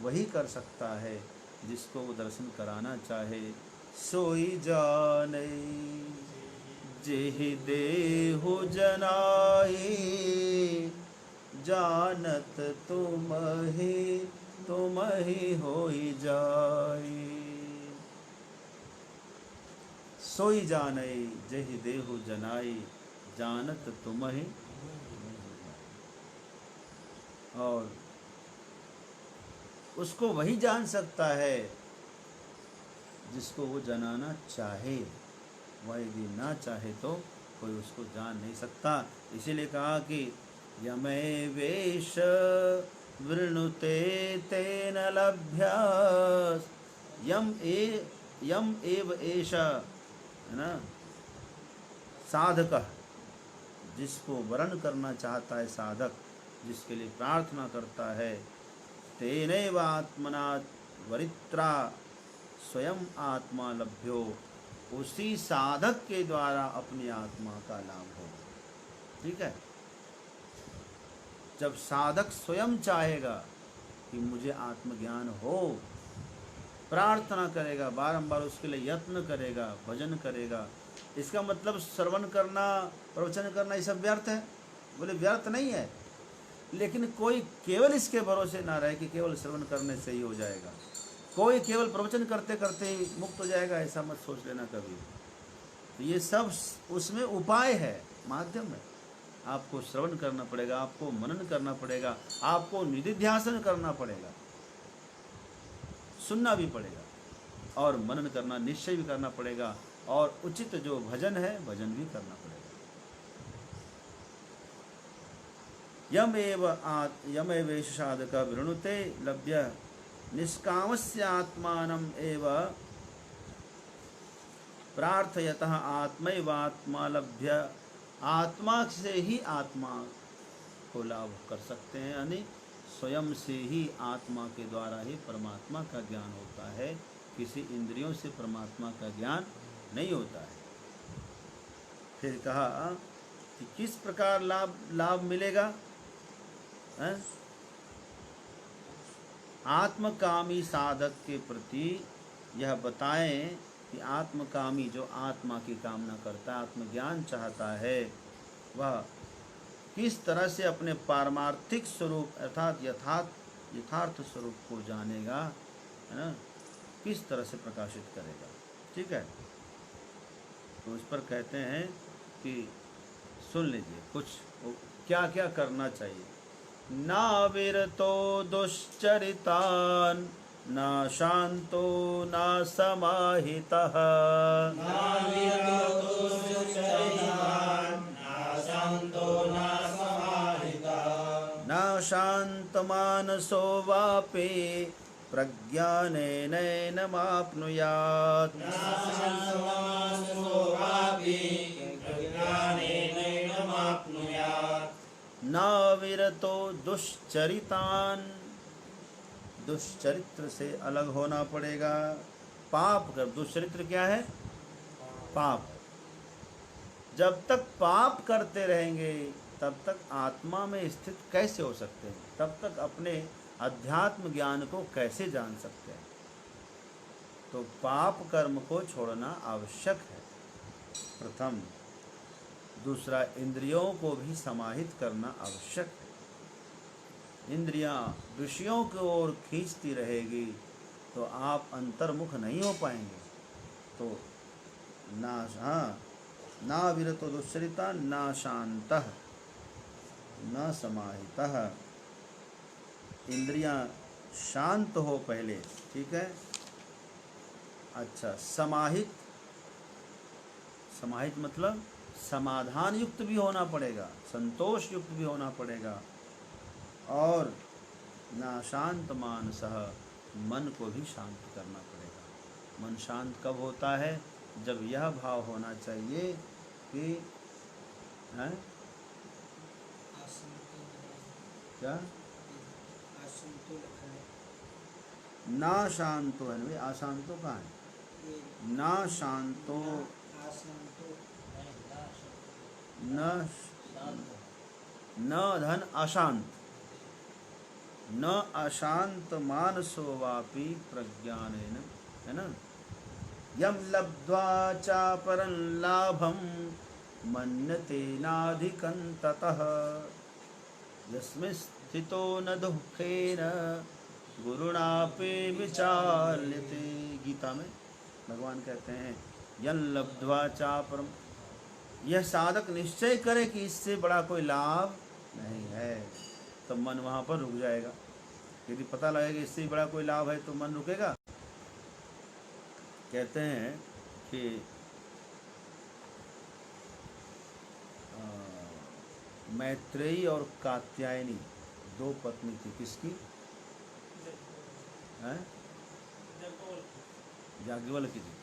वही कर सकता है जिसको वो दर्शन कराना चाहे। सोई जाने जेहि देहु जनाई, जानत तुम ही होई जाई। सोई जाने जेहि देहु जनाई, जानत तुम ही। और उसको वही जान सकता है जिसको वो जनाना चाहे, वह यदि ना चाहे तो कोई उसको जान नहीं सकता। इसीलिए कहा कि यमे वेश वृणुते तेन लभ्य, यम एव एष, है ना, साधक, जिसको वरण करना चाहता है साधक, जिसके लिए प्रार्थना करता है, तेनैव आत्मना वरित्रा स्वयं आत्मा लभ्यो, उसी साधक के द्वारा अपनी आत्मा का लाभ होगा। ठीक है, जब साधक स्वयं चाहेगा कि मुझे आत्मज्ञान हो, प्रार्थना करेगा, बारंबार उसके लिए यत्न करेगा, भजन करेगा। इसका मतलब श्रवण करना, प्रवचन करना ये सब व्यर्थ है? बोले व्यर्थ नहीं है, लेकिन कोई केवल इसके भरोसे ना रहे कि केवल श्रवण करने से ही हो जाएगा, कोई केवल प्रवचन करते करते ही मुक्त हो जाएगा, ऐसा मत सोच लेना कभी। तो ये सब उसमें उपाय है, माध्यम है। आपको श्रवण करना पड़ेगा, आपको मनन करना पड़ेगा, आपको निधिध्यासन करना पड़ेगा, सुनना भी पड़ेगा और मनन करना, निश्चय भी करना पड़ेगा, और उचित जो भजन है भजन भी करना पड़ेगा। यमेवेश साधक वृणुते लभ्य निष्कामस्य आत्मानम् एव प्रार्थयतः आत्मैवात्मा लभ्य। आत्मा से ही आत्मा को लाभ कर सकते हैं, यानी स्वयं से ही आत्मा के द्वारा ही परमात्मा का ज्ञान होता है, किसी इंद्रियों से परमात्मा का ज्ञान नहीं होता है। फिर कहा कि किस प्रकार लाभ मिलेगा, है? आत्मकामी साधक के प्रति यह बताएं कि आत्मकामी जो आत्मा की कामना करता है, आत्मज्ञान चाहता है, वह किस तरह से अपने पारमार्थिक स्वरूप अर्थात यथार्थ स्वरूप को जानेगा, है ना, किस तरह से प्रकाशित करेगा। ठीक है, तो उस पर कहते हैं कि सुन लीजिए कुछ क्या क्या करना चाहिए। ना विरतो दुश्चरितान्, न शांतो न समाहितः, न शान्तमानसो वापि प्रज्ञानेनैनमाप्नुयात्। न विरतो दुश्चरितान्, दुश्चरित्र से अलग होना पड़ेगा। पाप कर, दुश्चरित्र क्या है? पाप। जब तक पाप करते रहेंगे तब तक आत्मा में स्थित कैसे हो सकते हैं, तब तक अपने अध्यात्म ज्ञान को कैसे जान सकते हैं। तो पाप कर्म को छोड़ना आवश्यक है, प्रथम। दूसरा, इंद्रियों को भी समाहित करना आवश्यक है। इंद्रियां विषयों की ओर खींचती रहेगी तो आप अंतर्मुख नहीं हो पाएंगे। तो ना विरतो दुश्चरिता न शांतः न समाहितः। इंद्रियां शांत हो पहले, ठीक है। अच्छा, समाहित, समाहित मतलब समाधान युक्त भी होना पड़ेगा, संतोष युक्त भी होना पड़ेगा। और ना शांत मानसः, मन को भी शांत करना पड़ेगा। मन शांत कब होता है? जब यह भाव होना चाहिए कि है क्या, ना शांतो है ना, अशांतो कहाँ है? ना शांतो न धन अशांत, न अशांत मानसो वापि प्रज्ञानेन, है ना। यम लब्ध्वा चापरं लाभं मन्यते नाधिकं ततः, यस्मिन् स्थितो न दुःखेन गुरुणापि विचार्यते। गीता में भगवान कहते हैं यम लब्ध्वा चापरम, यह साधक निश्चय करे कि इससे बड़ा कोई लाभ नहीं है, तो मन वहाँ पर रुक जाएगा। यदि पता लगेगा इससे बड़ा कोई लाभ है तो मन रुकेगा। कहते हैं कि मैत्रेयी और कात्यायनी दो पत्नी थी। किसकी? हैं? याज्ञवल्क्य की थी।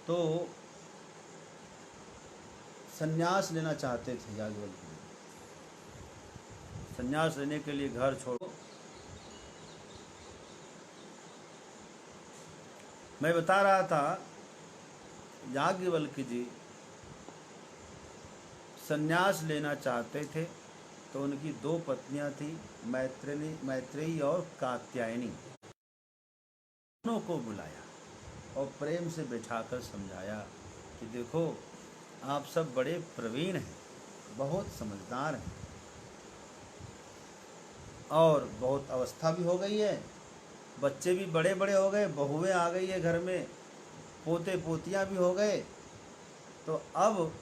तो संन्यास लेना चाहते थे याज्ञवल्क्य जी। संन्यास लेने के लिए घर छोड़ो। मैं बता रहा था याज्ञवल्क्य जी संन्यास लेना चाहते थे, तो उनकी दो पत्नियां थी, मैत्रेयी और कात्यायनी। दोनों को बुलाया और प्रेम से बैठाकर समझाया कि देखो आप सब बड़े प्रवीण हैं, बहुत समझदार हैं और बहुत अवस्था भी हो गई है, बच्चे भी बड़े बड़े हो गए, बहुएं आ गई है घर में, पोते पोतियां भी हो गए, तो अब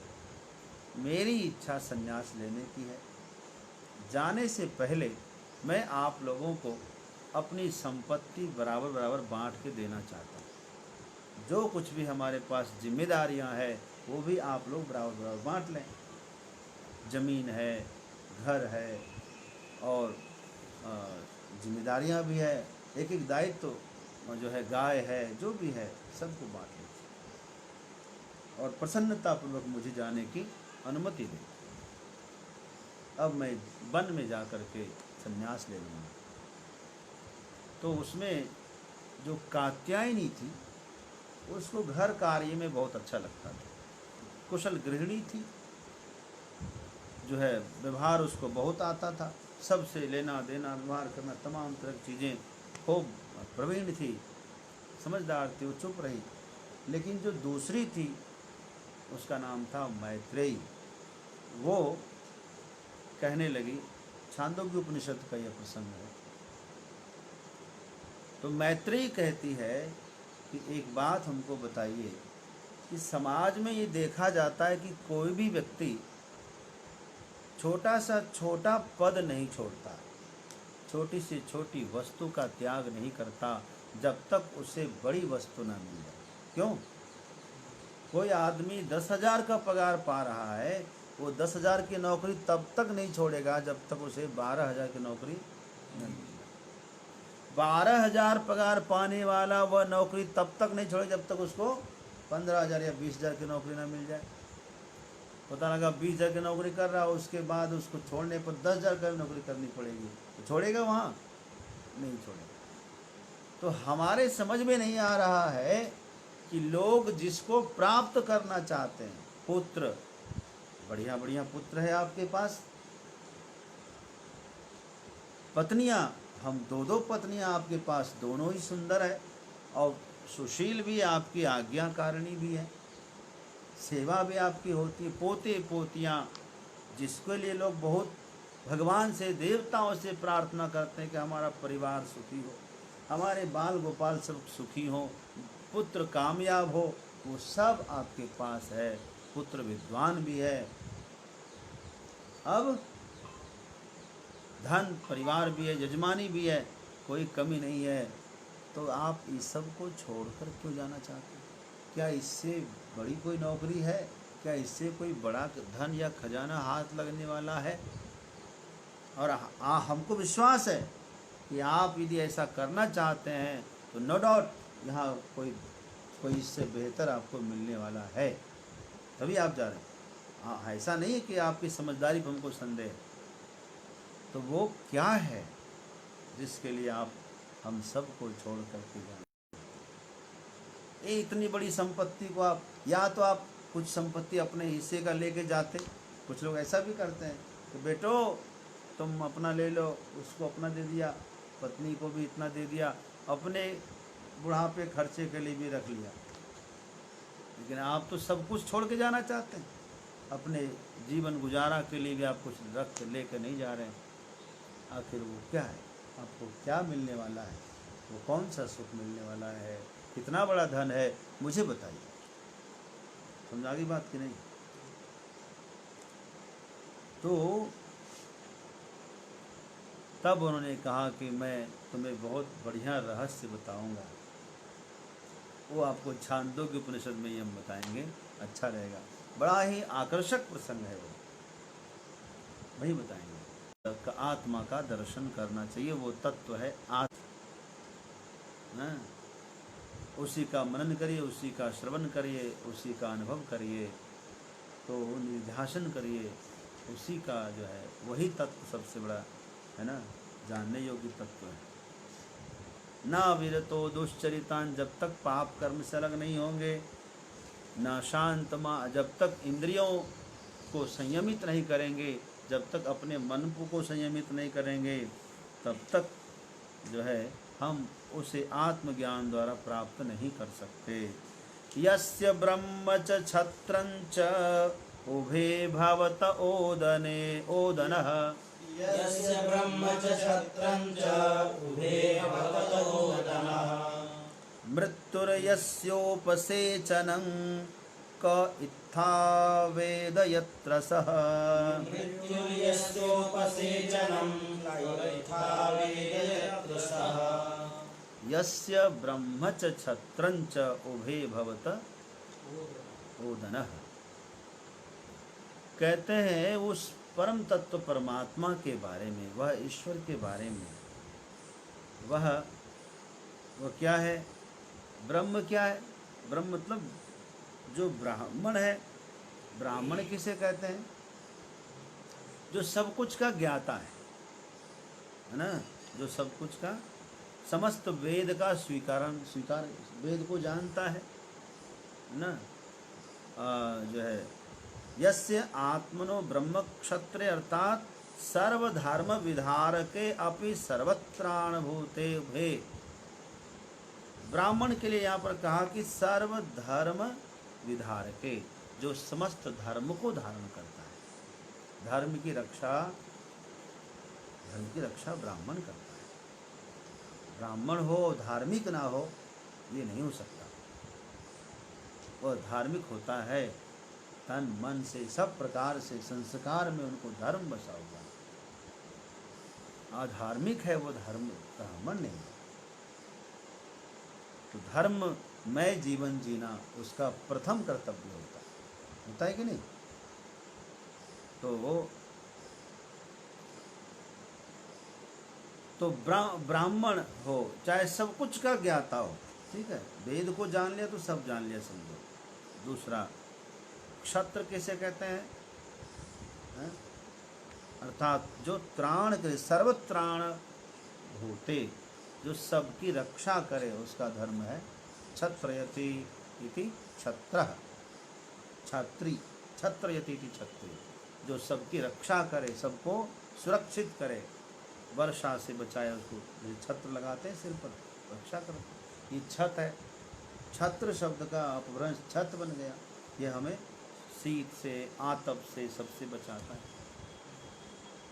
मेरी इच्छा संन्यास लेने की है। जाने से पहले मैं आप लोगों को अपनी संपत्ति बराबर बराबर बांट के देना चाहता हूँ। जो कुछ भी हमारे पास जिम्मेदारियां हैं वो भी आप लोग बराबर बराबर बांट लें। ज़मीन है, घर है और जिम्मेदारियां भी है, एक एक दायित्व तो जो है, गाय है, जो भी है सबको बांट लें और प्रसन्नतापूर्वक मुझे जाने की अनुमति दें। अब मैं वन में जा कर के संन्यास ले लूँगा। तो उसमें जो कात्यायनी थी उसको घर कार्य में बहुत अच्छा लगता था, कुशल गृहिणी थी, जो है व्यवहार उसको बहुत आता था, सबसे लेना देना व्यवहार करना तमाम तरह की चीज़ें खूब प्रवीण थी, समझदार थी, वो चुप रही। लेकिन जो दूसरी थी उसका नाम था मैत्रेयी। वो कहने लगी, छांदोग्य उपनिषद का यह प्रसंग है। तो मैत्रेयी कहती है कि एक बात हमको बताइए कि समाज में ये देखा जाता है कि कोई भी व्यक्ति छोटा सा छोटा पद नहीं छोड़ता, छोटी से छोटी वस्तु का त्याग नहीं करता जब तक उसे बड़ी वस्तु ना मिल जाए। क्यों? कोई आदमी 10,000 का पगार पा रहा है, वो 10,000 की नौकरी तब तक नहीं छोड़ेगा जब तक उसे 12,000 की नौकरी नहीं मिले। 12,000 पगार पाने वाला वह नौकरी तब तक नहीं छोड़े जब तक उसको 15,000 या 20,000 की नौकरी ना मिल जाए। पता लगा 20,000 की नौकरी कर रहा है, उसके बाद उसको छोड़ने पर 10,000 की नौकरी करनी पड़ेगी, तो छोड़ेगा? वहाँ नहीं छोड़ेगा। तो हमारे समझ में नहीं आ रहा है कि लोग जिसको प्राप्त करना चाहते हैं, पुत्र, बढ़िया बढ़िया पुत्र है आपके पास, पत्नियां, हम दो दो पत्नियां आपके पास, दोनों ही सुंदर है और सुशील भी, आपकी आज्ञाकारिणी भी है, सेवा भी आपकी होती है, पोते पोतियां, जिसके लिए लोग बहुत भगवान से, देवताओं से प्रार्थना करते हैं कि हमारा परिवार सुखी हो, हमारे बाल गोपाल सब सुखी हो, पुत्र कामयाब हो, वो सब आपके पास है, पुत्र विद्वान भी है, अब धन परिवार भी है, यजमानी भी है, कोई कमी नहीं है, तो आप इस सब को छोड़कर क्यों जाना चाहते हैं? क्या इससे बड़ी कोई नौकरी है? क्या इससे कोई बड़ा धन या खजाना हाथ लगने वाला है? और हमको विश्वास है कि आप यदि ऐसा करना चाहते हैं तो नो डाउट यहाँ कोई इससे बेहतर आपको मिलने वाला है, तभी आप जा रहे हैं। हाँ, ऐसा नहीं है कि आपकी समझदारी पर हमको संदेह है। तो वो क्या है जिसके लिए आप हम सबको छोड़ करके जाए? ये इतनी बड़ी संपत्ति को आप, या तो आप कुछ संपत्ति अपने हिस्से का लेके जाते, कुछ लोग ऐसा भी करते हैं कि बेटो तुम अपना ले लो, उसको अपना दे दिया, पत्नी को भी इतना दे दिया, अपने बुढ़ापे खर्चे के लिए भी रख लिया। लेकिन आप तो सब कुछ छोड़ के जाना चाहते हैं, अपने जीवन गुजारा के लिए भी आप कुछ रख के लेकर नहीं जा रहे हैं। आखिर वो क्या है, आपको क्या मिलने वाला है, वो कौन सा सुख मिलने वाला है, कितना बड़ा धन है, मुझे बताइए। समझा गई बात कि नहीं? तो तब उन्होंने कहा कि मैं तुम्हें बहुत बढ़िया रहस्य बताऊंगा, वो आपको छांदोग्य उपनिषद में ही हम बताएंगे, अच्छा रहेगा। बड़ा ही आकर्षक प्रसंग है वो, वही बताएंगे। आत्मा का दर्शन करना चाहिए, वो तत्व है आत्मा, उसी का मनन करिए, उसी का श्रवण करिए, उसी का अनुभव करिए, तो निध्यासन करिए, उसी का जो है वही तत्व सबसे बड़ा है ना, जानने योग्य तत्व है। ना विरतो दुश्चरितान, जब तक पाप कर्म से अलग नहीं होंगे, ना शांतमा, जब तक इंद्रियों को संयमित नहीं करेंगे, जब तक अपने मन को संयमित नहीं करेंगे, तब तक जो है हम उसे आत्मज्ञान द्वारा प्राप्त नहीं कर सकते। यस्य ब्रह्म च छत्रं च उभे भवत ओदने ओदनः, यस्य ब्रह्म च छत्रं च उभे भवत ओदनः, मृत्युर्यस्योपसेचनं क इत्था वेद यत्र सः, मृत्युर्यस्योपसेचनं यथा वेद यत्र सः, यस्य ब्रह्म च छत्रं च उभे भवत ओदनः। कहते हैं उस परम तत्व परमात्मा के बारे में, वह ईश्वर के बारे में, वह क्या है, ब्रह्म क्या है? ब्रह्म मतलब जो ब्राह्मण है। ब्राह्मण किसे कहते हैं? जो सब कुछ का ज्ञाता है ना, जो सब कुछ का, समस्त वेद का स्वीकार वेद को जानता है ना, जो है यस्य आत्मनो ब्रह्म क्षत्रे अर्थात सर्वधर्म विधारके अपि सर्वत्राणभूते भे। ब्राह्मण के लिए यहाँ पर कहा कि सर्वधर्म विधारके, जो समस्त धर्म को धारण करता है, धर्म की रक्षा ब्राह्मण करता है। ब्राह्मण हो धार्मिक ना हो, ये नहीं हो सकता। वह धार्मिक होता है तन मन से, सब प्रकार से, संस्कार में उनको धर्म बसा हुआ। अधार्मिक है वो धर्म ब्राह्मण नहीं। तो धर्म में जीवन जीना उसका प्रथम कर्तव्य होता है कि नहीं? तो ब्राह्मण हो चाहे सब कुछ का ज्ञाता हो, ठीक है, वेद को जान लिया तो सब जान लिया समझो। दूसरा, क्षत्र किसे कहते हैं? अर्थात जो त्राण करे, सर्वत्राण भूते, जो सबकी रक्षा करे, उसका धर्म है क्षत्रयति इति क्षत्रः, छात्री, क्षत्रयति इति क्षत्रिय, जो सबकी रक्षा करे, सबको सुरक्षित करे, वर्षा से बचाए, उसको छत्र लगाते हैं सिर पर, रक्षा करते। ये छत है, छत्र शब्द का अपभ्रंश छत बन गया। ये हमें शीत से, आतप से, सबसे बचाता है।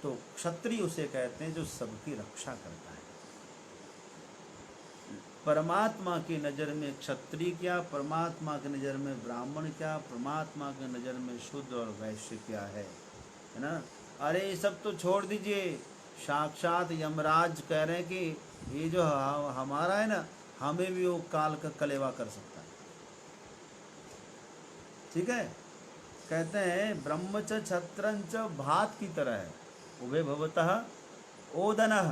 तो क्षत्रिय उसे कहते हैं जो सबकी रक्षा करता है। परमात्मा की नज़र में क्षत्रिय क्या, परमात्मा की नज़र में ब्राह्मण क्या, परमात्मा की नज़र में शूद्र और वैश्य क्या है ना? अरे ये सब तो छोड़ दीजिए, साक्षात यमराज कह रहे हैं कि ये जो हमारा है ना, हमें भी वो काल का कलेवा कर सकता है। ठीक है, कहते हैं ब्रह्म च छत्रं च भात की तरह है, उभे भवतः ओदनः।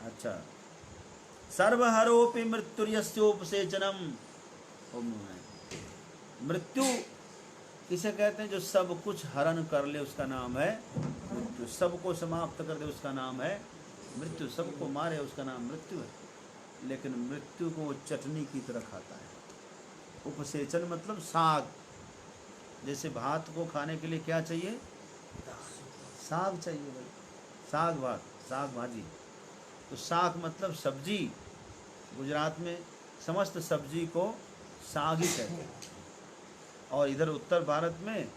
अच्छा, सर्वहरोपि मृत्युर्यस्योपसेचनम्। मृत्यु किसे कहते हैं? जो सब कुछ हरण कर ले उसका नाम है मृत्यु, सबको समाप्त कर दे उसका नाम है मृत्यु, सबको मारे उसका नाम मृत्यु है। लेकिन मृत्यु को चटनी की तरह खाता है। उपसेचन मतलब साग, जैसे भात को खाने के लिए क्या चाहिए? साग चाहिए भाई, साग भात, साग भाजी। तो साग मतलब सब्जी, गुजरात में समस्त सब्जी को साग ही कहते हैं। और इधर उत्तर भारत में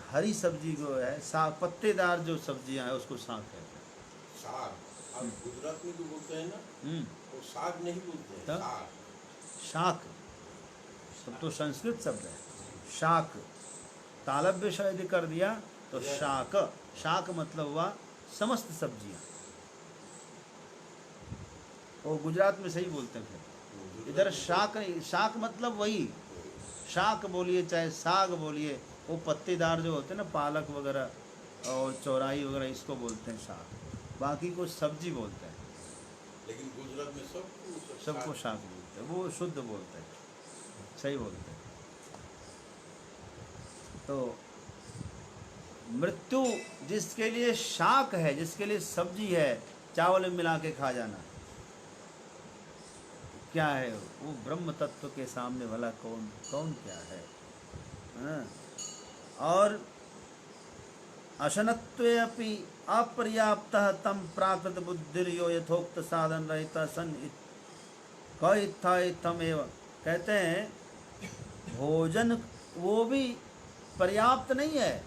हरी सब्जी जो है साग, पत्तेदार जो सब्जियां हैं उसको साग कहते हैं। साग, अब गुजरात में जो बोलते हैं ना, हम्म, वो साग नहीं बोलते हैं, तब? साग। शाक सब तो संस्कृत शब्द है। शाक तालव्य श यदि कर दिया तो शाक, शाक मतलब हुआ समस्त सब्जियां। वो गुजरात में सही बोलते हैं। फिर इधर शाक नहीं, शाक मतलब वही शाक बोलिए चाहे साग बोलिए, वो पत्तेदार जो होते हैं ना, पालक वगैरह और चौराई वगैरह, इसको बोलते हैं शाक। बाकी को सब्जी बोलते हैं, लेकिन गुजरात में सबको शाक बोलते हैं, वो शुद्ध बोलते हैं, सही बोलते हैं। तो मृत्यु जिसके लिए शाक है, जिसके लिए सब्जी है, चावल में मिला के खा जाना, क्या है वो? ब्रह्म तत्व के सामने भला कौन कौन क्या है? हाँ? और अशनत्वे अपि अपर्याप्तः तम प्राकृत बुद्धिर्यो यथोक्त साधन रहता सन इत्थमेव। कहते हैं भोजन वो भी पर्याप्त नहीं है,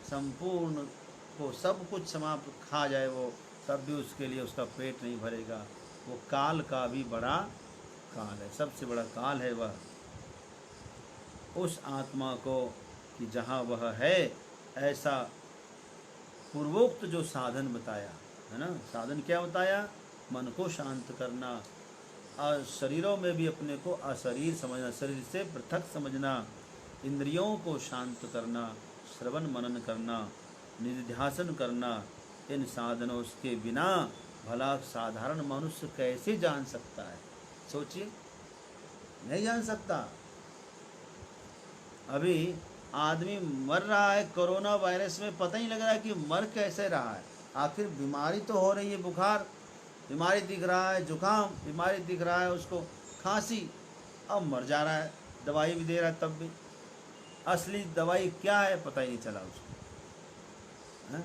संपूर्ण को सब कुछ समाप्त खा जाए वो, तब भी उसके लिए उसका पेट नहीं भरेगा। वो काल का भी बड़ा काल है, सबसे बड़ा काल है वह उस आत्मा को कि जहाँ वह है, ऐसा पूर्वोक्त जो साधन बताया है ना। साधन क्या बताया? मन को शांत करना, और शरीरों में भी अपने को अशरीर समझना, शरीर से पृथक समझना, इंद्रियों को शांत करना, श्रवण मनन करना, निधिध्यासन करना। इन साधनों के बिना भला साधारण मनुष्य कैसे जान सकता है? सोचिए, नहीं जान सकता। अभी आदमी मर रहा है कोरोना वायरस में, पता ही लग रहा है कि मर कैसे रहा है। आखिर बीमारी तो हो रही है, बुखार बीमारी दिख रहा है, जुकाम बीमारी दिख रहा है उसको, खांसी, अब मर जा रहा है, दवाई भी दे रहा है, तब भी असली दवाई क्या है पता ही नहीं चला उसको, है?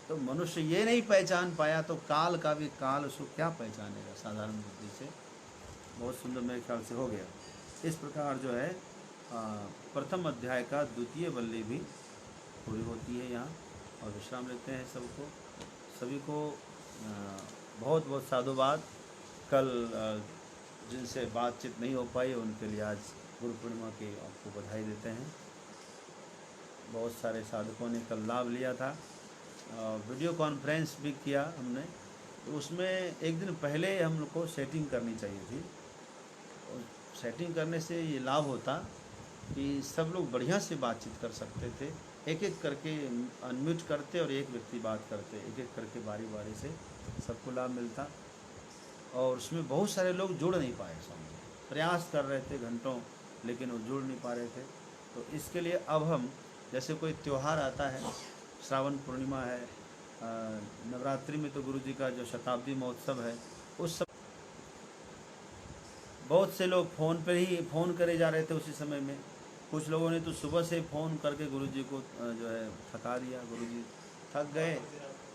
तो मनुष्य ये नहीं पहचान पाया तो काल का भी काल उसको क्या पहचानेगा साधारण बुद्धि से। बहुत सुंदर मेरे ख्याल से हो गया। इस प्रकार जो है प्रथम अध्याय का द्वितीय वल्ली भी पूरी होती है यहाँ, और विश्राम लेते हैं सबको, सभी को बहुत बहुत साधुवाद। कल जिनसे बातचीत नहीं हो पाई उनके लिए आज गुरु पूर्णिमा की आपको बधाई देते हैं। बहुत सारे साधकों ने कल लाभ लिया था। वीडियो कॉन्फ्रेंस भी किया हमने, तो उसमें एक दिन पहले हम लोग को सेटिंग करनी चाहिए थी। और सेटिंग करने से ये लाभ होता कि सब लोग बढ़िया से बातचीत कर सकते थे, एक एक करके अनम्यूट करते और एक व्यक्ति बात करते, एक एक करके बारी बारी से सबको लाभ मिलता। और उसमें बहुत सारे लोग जुड़ नहीं पाए, समझे, प्रयास कर रहे थे घंटों, लेकिन वो जुड़ नहीं पा रहे थे। तो इसके लिए अब हम, जैसे कोई त्यौहार आता है, श्रावण पूर्णिमा है, नवरात्रि में तो गुरु जी का जो शताब्दी महोत्सव है, उस सब बहुत से लोग फ़ोन पर ही फ़ोन करे जा रहे थे उसी समय में। कुछ लोगों ने तो सुबह से फ़ोन करके गुरु जी को जो है थका दिया, गुरु जी थक गए,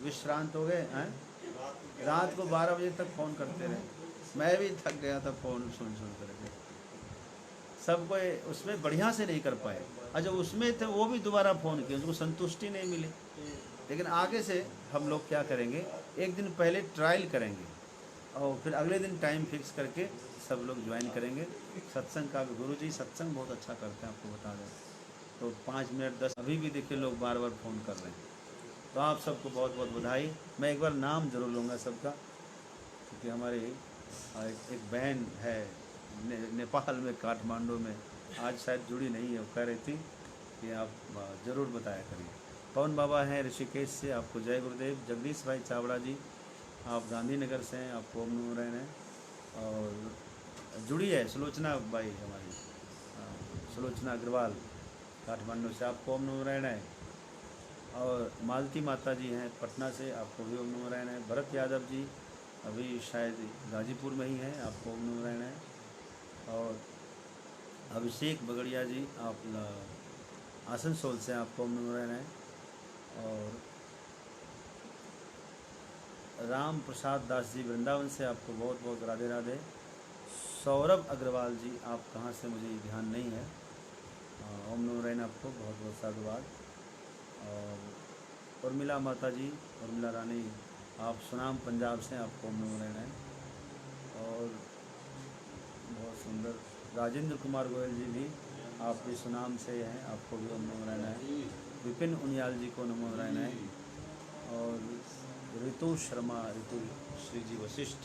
विश्रांत हो गए हैं। रात को 12 बजे तक फ़ोन करते रहे, मैं भी थक गया था फ़ोन सुन करके। सबको उसमें बढ़िया से नहीं कर पाए। अच्छा, उसमें थे वो भी दोबारा फ़ोन किए, उनको संतुष्टि नहीं मिली। लेकिन आगे से हम लोग क्या करेंगे, एक दिन पहले ट्रायल करेंगे और फिर अगले दिन टाइम फिक्स करके सब लोग ज्वाइन करेंगे। सत्संग का भी गुरु जी सत्संग बहुत अच्छा करते हैं, आपको बता दें। तो 5 मिनट 10 अभी भी देखिए लोग बार बार फ़ोन कर रहे हैं। तो आप सबको बहुत बहुत बधाई। मैं एक बार नाम जरूर लूँगा सबका, क्योंकि हमारी एक बहन है नेपाल में, काठमांडू में, आज शायद जुड़ी नहीं है, वो कह रही थी कि आप ज़रूर बताया करिए। पवन बाबा हैं ऋषिकेश से, आपको जय गुरुदेव। जगदीश भाई चावड़ा जी, आप गांधीनगर से हैं, आपको ओम नमो नारायण है। और जुड़ी है सुलोचना बाई हमारी, सुलोचना अग्रवाल काठमांडू से, आपको ओम नमो नारायण है। और मालती माता जी हैं पटना से, आपको भी ओम नमो नारायण है। भरत यादव जी अभी शायद गाजीपुर में ही हैं, आपको ओम नमो नारायण है। और अभिषेक बगड़िया जी, आप आसनसोल से, आपको ओम नमो नारायण है। और राम प्रसाद दास जी वृंदावन से आपको बहुत बहुत राधे राधे। सौरभ अग्रवाल जी, आप कहाँ से मुझे ध्यान नहीं है। ओम नमो नारायण, आपको बहुत बहुत साधुवाद। और उर्मिला माता जी, उर्मिला रानी, आप सुनाम पंजाब से, आपको ओम नमो नारायण। और बहुत सुंदर राजेंद्र कुमार गोयल जी भी, आप भी सुनाम से हैं, आपको भी ओम नमो नारायण। विपिन उनियाल जी को नमो नारायण। और ऋतु शर्मा, ऋतु श्री जी वशिष्ठ,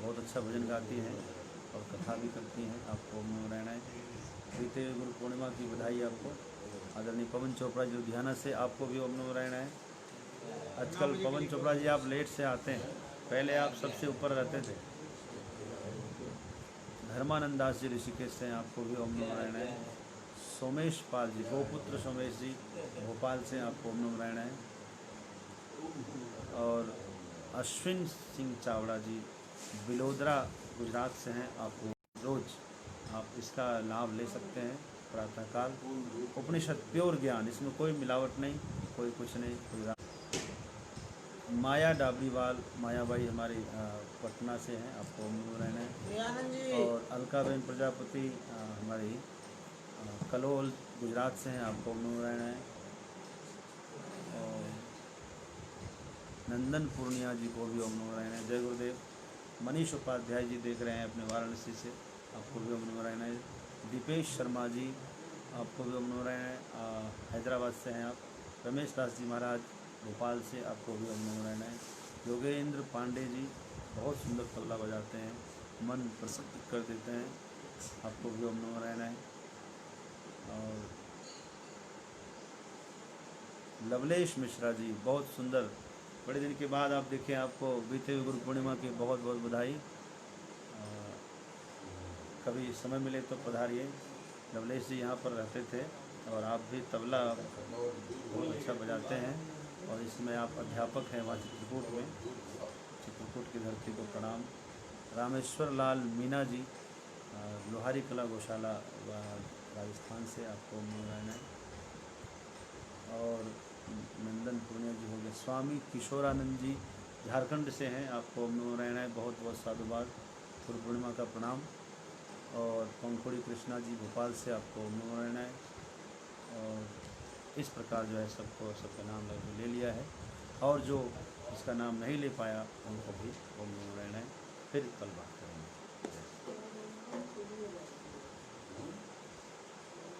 बहुत अच्छा भजन गाती हैं और कथा भी करती हैं, आपको ओम नमो नारायण। बीते गुरु पूर्णिमा की बधाई आपको। आदरणीय पवन चोपड़ा जी लुधियाना से, आपको भी ओम नमो नारायण है। आजकल पवन चोपड़ा जी आप लेट से आते हैं, पहले आप सबसे ऊपर रहते थे। धर्मानंद दास जी ऋषिकेश से, आपको भी ओम नमो नारायण है। सोमेश पाल जी, गोपुत्र सोमेश जी भोपाल से, आपको ओम नमो नारायण है। और अश्विन सिंह चावड़ा जी बिलोदरा गुजरात से हैं, आपको रोज़ आप इसका लाभ ले सकते हैं प्रातःकाल। उपनिषद प्योर ज्ञान, इसमें कोई मिलावट नहीं, कोई कुछ नहीं, कोई माया डाबरीवाल, मायाबाई हमारी पटना से हैं, आपको ओम नमो नारायण है। और अलकाबेन प्रजापति हमारी कलोल गुजरात से हैं, आपको ओम नमो नारायण है। और नंदन पूर्णिया जी को भी ओम नमो नारायण है। जय गुरुदेव। मनीष उपाध्याय जी देख रहे हैं अपने वाराणसी से, आपको भी ओम नमो नारायण है। दीपेश शर्मा जी, आपको भी ओम नमो नारायण है, हैदराबाद से हैं आप। रमेश दास जी महाराज भोपाल से, आपको भी ओम नमो नारायण है। योगेंद्र पांडे जी बहुत सुंदर तबला बजाते हैं, मन प्रसन्न कर देते हैं, आपको भी ओम नमो नारायण है। और लवलेश मिश्रा जी, बहुत सुंदर, बड़े दिन के बाद आप देखें, आपको बीते हुए गुरु पूर्णिमा की बहुत बहुत बधाई। कभी समय मिले तो पधारिए। लवलेश जी यहाँ पर रहते थे और आप भी तबला बहुत अच्छा बजाते हैं, और इसमें आप अध्यापक हैं वहाँ चित्रकूट में। चित्रकूट की धरती को प्रणाम। रामेश्वर लाल मीना जी लोहारी कला गौशाला राजस्थान से, आपको ओम नमो नारायण है। और नंदन पूर्णिया जी हो गए। स्वामी किशोरानंद जी झारखंड से हैं, आपको ओम नमो नारायण है, बहुत बहुत साधुवाद, गुरु पूर्णिमा का प्रणाम। और पंखुड़ी कृष्णा जी भोपाल से, आपको ओम नमो नारायण है। और इस प्रकार जो है सबको सबका नाम ले लिया है, और जो इसका नाम नहीं ले पाया उनको भी ओम नमो नारायण है। फिर कल बात।